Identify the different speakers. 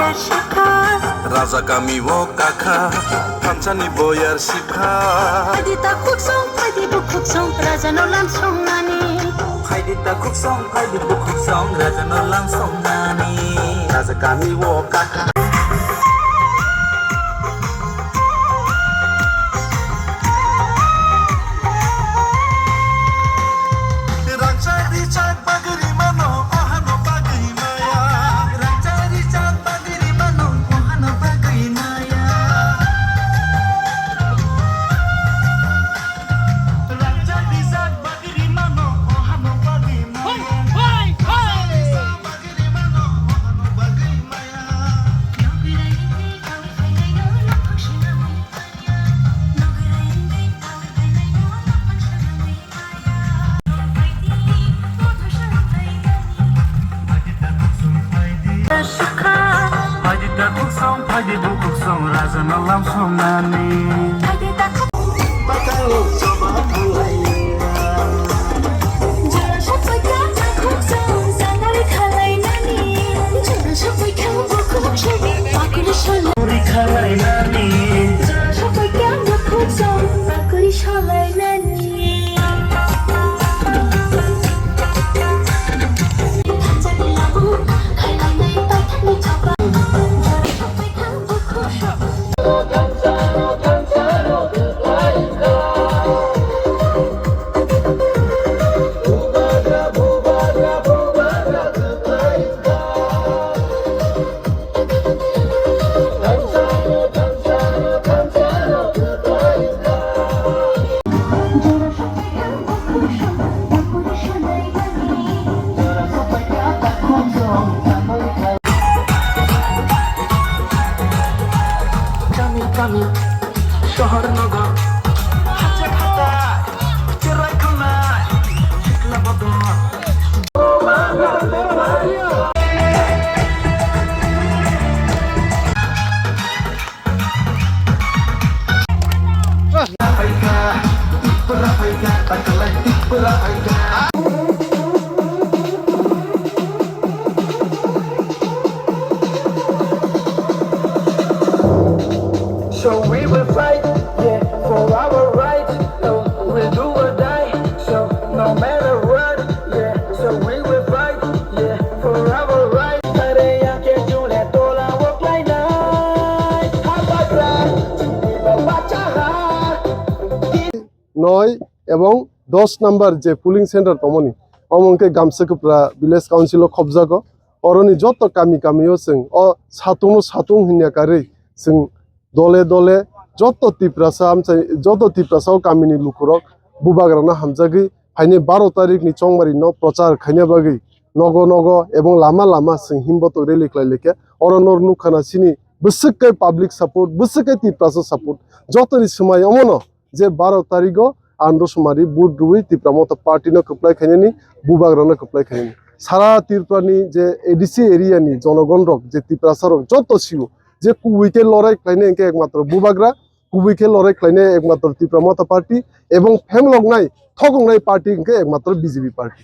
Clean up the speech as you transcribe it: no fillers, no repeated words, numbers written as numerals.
Speaker 1: Raja kami wo kakha Kancani boyar sikha
Speaker 2: Dita kuksong Padi bu kuksong Raja no lam song nani
Speaker 3: Dita kuksong Padi bu kuksong Raja no lam song nani
Speaker 1: Raja kami wo kakha
Speaker 3: Padi bu kuksong Raja no lam song nani শহর নগর হাতে খাতায় চেরাই খানায় শিখলা বদর So we will fight, yeah, for our rights. So we'll do or die. So no matter what, yeah. So we will fight, yeah, for our rights.
Speaker 4: নয় এবং 10 নম্বর যে pulling centre তমনি অমনকে গামসাকপ্রা village council খবজাগ অরনি যত কামি কামিও जों অ সাতুং হিনিয়া কারে जों দলে দলে যত টিপ্রাসাও কামিনি লুকুরক বুবাগ্রানা হামজাগি ফাইনি 12 তারিখনি চংমারি ন প্রচার খাইনা বাগি নগ নগ এবং লামা লামা जों হিমবত রেলি ক্লাইলেকে অরনর নুখানা সিনি বসকে পাবলিক সাপোর্ট বসকে টিপ্রাসা সাপোর্ট যতনি সময় অমন যে 12 তারিখ আন্ডসমারি বুট রুই টিপ্রামত পার্টি ন কপ্লাই খাইনি বুবাগ্রানা কপ্লাই খাইনি সারা ত্রিপুরানি যে এডিসি এরিয়ানি জনগণ রক যে টিপ্রাসারক যত ছিল যে কুইকে লড়াই ক্লাইনে একে একমাত্র বুবাগ্রা কুইকে লড়াই ক্লাইনে একমাত্র ত্রিপুরামত পার্টি এবং ফেমলগনাই ঠগংনাই পার্টি একমাত্র বিজেপি পার্টি